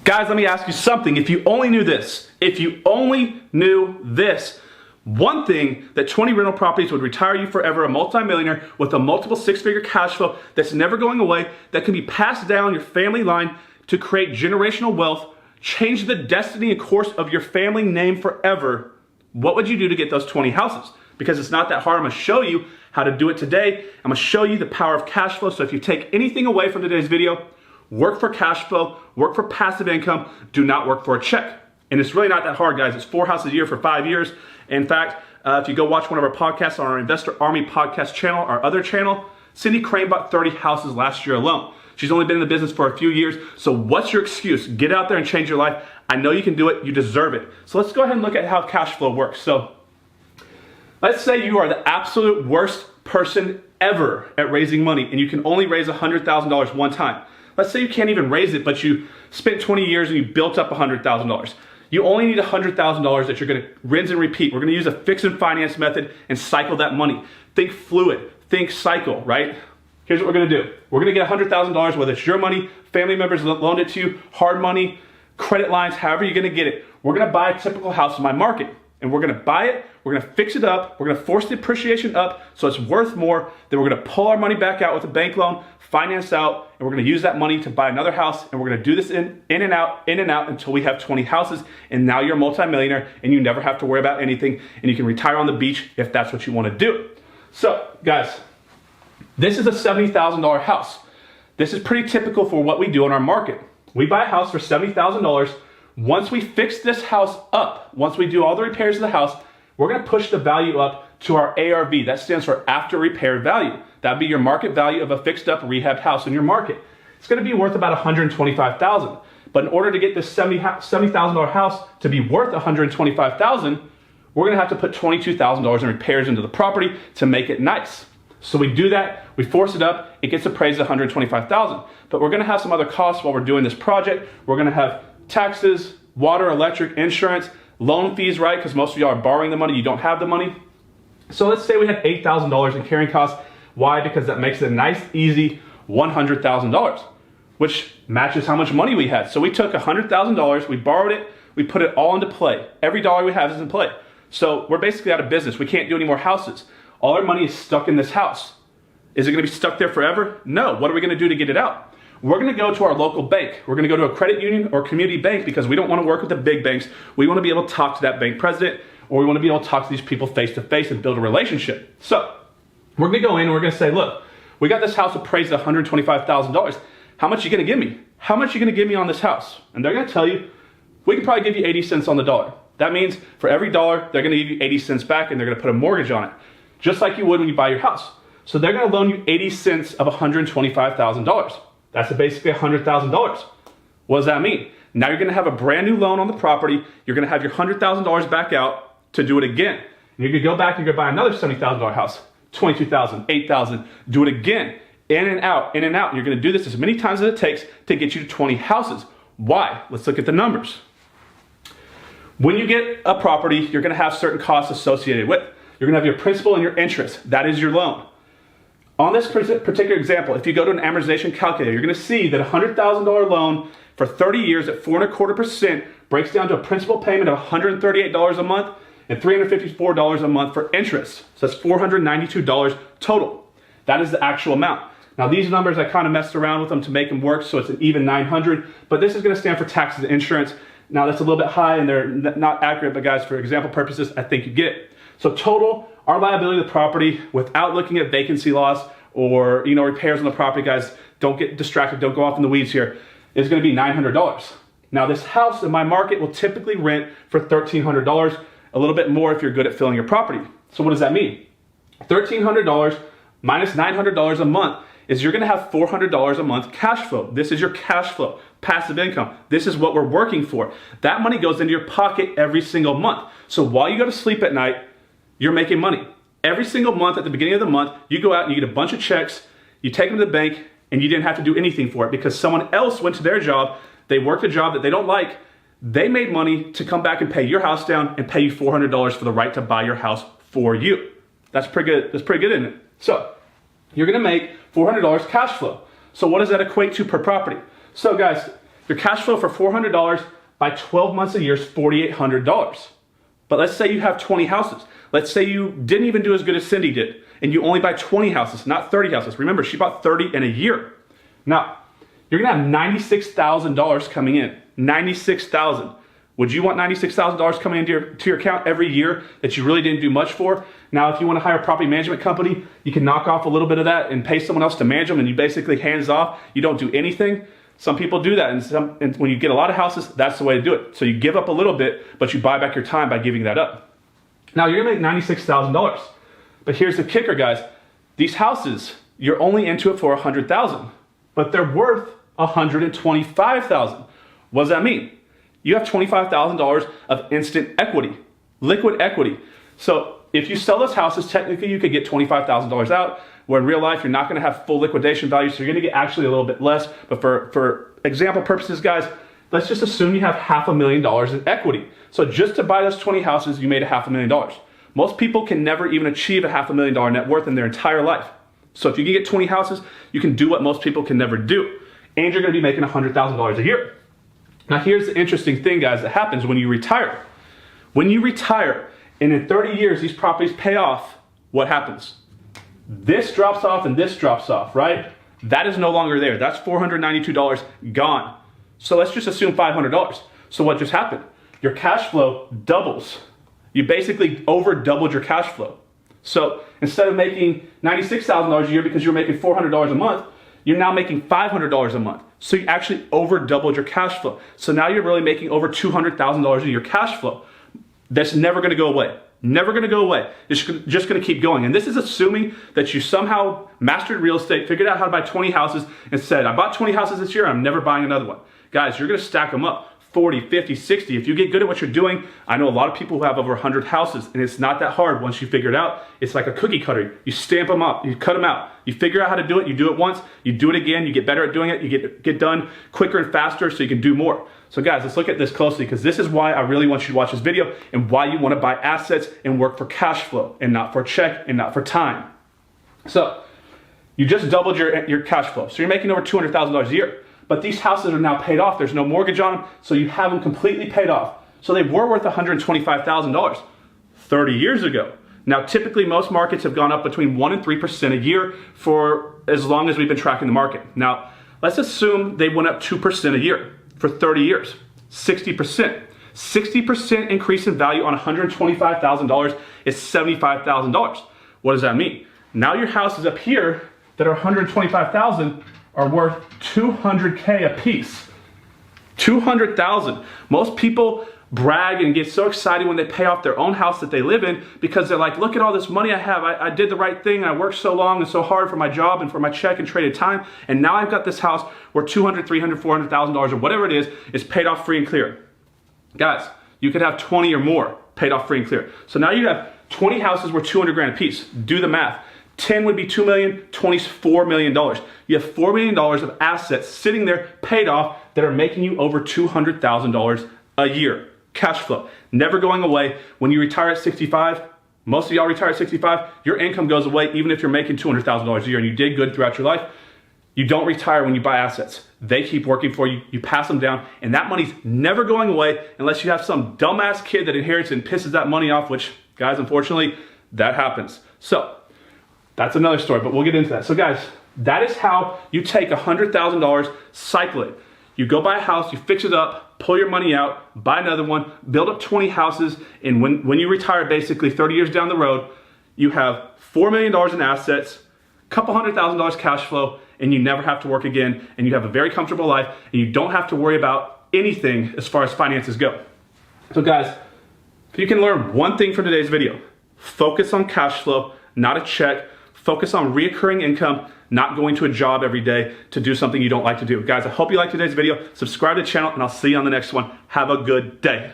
Guys, let me ask you something. If you only knew this, one thing that 20 rental properties would retire you forever, a multimillionaire with a multiple six-figure cash flow that's never going away, that can be passed down your family line to create generational wealth, change the destiny and course of your family name forever. What would you do to get those 20 houses? Because it's not that hard. I'm gonna show you how to do it today. I'm gonna show you the power of cash flow. So if you take anything away from today's video, work for cash flow, work for passive income, do not work for a check. And it's really not that hard, guys. It's 4 houses a year for 5 years. In fact, if you go watch one of our podcasts on our Investor Army podcast channel, our other channel, Cindy Crane bought 30 houses last year alone. She's only been in the business for a few years. So what's your excuse? Get out there and change your life. I know you can do it. You deserve it. So let's go ahead and look at how cash flow works. So let's say you are the absolute worst person ever at raising money and you can only raise $100,000 one time. Let's say you can't even raise it, but you spent 20 years and you built up $100,000. You only need $100,000 that you're gonna rinse and repeat. We're gonna use a fix and finance method and cycle that money. Think fluid, think cycle, right? Here's what we're gonna do. We're gonna get $100,000, whether it's your money, family members loaned it to you, hard money, credit lines, however you're gonna get it. We're gonna buy a typical house in my market. And we're gonna buy it, we're gonna fix it up, we're gonna force the appreciation up so it's worth more, then we're gonna pull our money back out with a bank loan, finance out, and we're gonna use that money to buy another house, and we're gonna do this in and out until we have 20 houses, and now you're a multimillionaire, and you never have to worry about anything, and you can retire on the beach if that's what you wanna do. So, guys, this is a $70,000 house. This is pretty typical for what we do in our market. We buy a house for $70,000. Once we fix this house up, once we do all the repairs of the house, we're gonna push the value up to our ARV. That stands for after repair value. That'd be your market value of a fixed up rehabbed house in your market. It's gonna be worth about $125,000. But in order to get this $70,000 house to be worth $125,000, we're gonna have to put $22,000 in repairs into the property to make it nice. So we do that, we force it up, it gets appraised at $125,000. But we're gonna have some other costs while we're doing this project. We're gonna have taxes, water, electric, insurance, loan fees, right? Because most of y'all are borrowing the money, you don't have the money. So let's say we had $8,000 in carrying costs. Why? Because that makes it a nice, easy $100,000, which matches how much money we had. So we took $100,000, we borrowed it, we put it all into play. Every dollar we have is in play. So we're basically out of business. We can't do any more houses. All our money is stuck in this house. Is it gonna be stuck there forever? No. What are we gonna do to get it out? We're gonna go to our local bank. We're gonna go to a credit union or community bank because we don't wanna work with the big banks. We wanna be able to talk to that bank president, or we wanna be able to talk to these people face to face and build a relationship. So we're gonna go in and we're gonna say, look, we got this house appraised at $125,000. How much are you gonna give me? How much are you gonna give me on this house? And they're gonna tell you, we can probably give you 80 cents on the dollar. That means for every dollar, they're gonna give you 80 cents back and they're gonna put a mortgage on it, just like you would when you buy your house. So they're gonna loan you 80 cents of $125,000. That's basically $100,000. What does that mean? Now you're gonna have a brand new loan on the property. You're gonna have your $100,000 back out to do it again. And you're gonna go back and you're gonna buy another $70,000 house, $22,000, $8,000, do it again, in and out, in and out. And you're gonna do this as many times as it takes to get you to 20 houses. Why? Let's look at the numbers. When you get a property, you're gonna have certain costs associated with it. You're gonna have your principal and your interest. That is your loan. On this particular example, if you go to an amortization calculator, you're gonna see that a $100,000 loan for 30 years at 4.25% breaks down to a principal payment of $138 a month and $354 a month for interest. So that's $492 total. That is the actual amount. Now these numbers, I kind of messed around with them to make them work so it's an even 900, but this is gonna stand for taxes and insurance. Now that's a little bit high and they're not accurate, but guys, for example purposes, I think you get it. So total, our liability of the property without looking at vacancy loss or repairs on the property, guys, don't get distracted, don't go off in the weeds here, is gonna be $900. Now this house in my market will typically rent for $1,300, a little bit more if you're good at filling your property. So what does that mean? $1,300 minus $900 a month is you're gonna have $400 a month cash flow. This is your cash flow, passive income. This is what we're working for. That money goes into your pocket every single month. So while you go to sleep at night, you're making money. Every single month at the beginning of the month, you go out and you get a bunch of checks, you take them to the bank, and you didn't have to do anything for it because someone else went to their job, they worked a job that they don't like, they made money to come back and pay your house down and pay you $400 for the right to buy your house for you. That's pretty good. That's pretty good, isn't it? So you're gonna make $400 cash flow. So what does that equate to per property? So guys, your cash flow for $400 by 12 months a year is $4,800. But let's say you have 20 houses. Let's say you didn't even do as good as Cindy did, and you only buy 20 houses, not 30 houses. Remember, she bought 30 in a year. Now, you're gonna have $96,000 coming in. $96,000. Would you want $96,000 coming into your account every year that you really didn't do much for? Now, if you want to hire a property management company, you can knock off a little bit of that and pay someone else to manage them, and you basically hands off. You don't do anything. Some people do that, and when you get a lot of houses, that's the way to do it. So you give up a little bit, but you buy back your time by giving that up. Now, you're gonna make $96,000. But here's the kicker, guys. These houses, you're only into it for $100,000, but they're worth $125,000. What does that mean? You have $25,000 of instant equity, liquid equity. So if you sell those houses, technically you could get $25,000 out, where in real life you're not gonna have full liquidation value, so you're gonna get actually a little bit less. But for example purposes, guys, let's just assume you have $500,000 in equity. So just to buy those 20 houses, you made $500,000. Most people can never even achieve a $500,000 net worth in their entire life. So if you can get 20 houses, you can do what most people can never do. And you're gonna be making $100,000 a year. Now here's the interesting thing, guys, that happens when you retire. When you retire, and in 30 years these properties pay off, what happens? This drops off and this drops off, right? That is no longer there. That's $492 gone. So let's just assume $500. So what just happened? Your cash flow doubles. You basically over doubled your cash flow. So instead of making $96,000 a year because you're making $400 a month, you're now making $500 a month. So you actually over doubled your cash flow. So now you're really making over $200,000 a year cash flow. That's never gonna go away. Never gonna go away. It's just gonna keep going. And this is assuming that you somehow mastered real estate, figured out how to buy 20 houses, and said, I bought 20 houses this year, I'm never buying another one. Guys, you're gonna stack them up. 40, 50, 60. If you get good at what you're doing, I know a lot of people who have over 100 houses, and it's not that hard once you figure it out. It's like a cookie cutter. You stamp them up, you cut them out. You figure out how to do it, you do it once, you do it again, you get better at doing it, you get done quicker and faster so you can do more. So guys, let's look at this closely, because this is why I really want you to watch this video and why you want to buy assets and work for cash flow and not for a check and not for time. So you just doubled your cash flow. So you're making over $200,000 a year. But these houses are now paid off. There's no mortgage on them, so you have them completely paid off. So they were worth $125,000 30 years ago. Now, typically most markets have gone up between 1% and 3% a year for as long as we've been tracking the market. Now, let's assume they went up 2% a year for 30 years, 60%. 60% increase in value on $125,000 is $75,000. What does that mean? Now your houses up here that are $125,000 are worth $200K a piece. $200,000. Most people brag and get so excited when they pay off their own house that they live in, because they're like, look at all this money I have. I did the right thing. I worked so long and so hard for my job and for my check and traded time. And now I've got this house where $200,000, $300,000, $400,000 or whatever it is paid off free and clear. Guys, you could have 20 or more paid off free and clear. So now you have 20 houses worth 200 grand a piece. Do the math. 10 would be 2 million, 20 is $4 million. You have $4 million of assets sitting there paid off that are making you over $200,000 a year. Cash flow, never going away. When you retire at 65, most of y'all retire at 65, your income goes away even if you're making $200,000 a year and you did good throughout your life. You don't retire when you buy assets. They keep working for you, you pass them down, and that money's never going away unless you have some dumbass kid that inherits and pisses that money off, which, guys, unfortunately, that happens. So, that's another story, but we'll get into that. So guys, that is how you take $100,000, cycle it. You go buy a house, you fix it up, pull your money out, buy another one, build up 20 houses, and when you retire, basically 30 years down the road, you have $4 million in assets, a couple $100,000 cash flow, and you never have to work again, and you have a very comfortable life, and you don't have to worry about anything as far as finances go. So guys, if you can learn one thing from today's video, focus on cash flow, not a check. Focus on reoccurring income, not going to a job every day to do something you don't like to do. Guys, I hope you liked today's video. Subscribe to the channel, and I'll see you on the next one. Have a good day.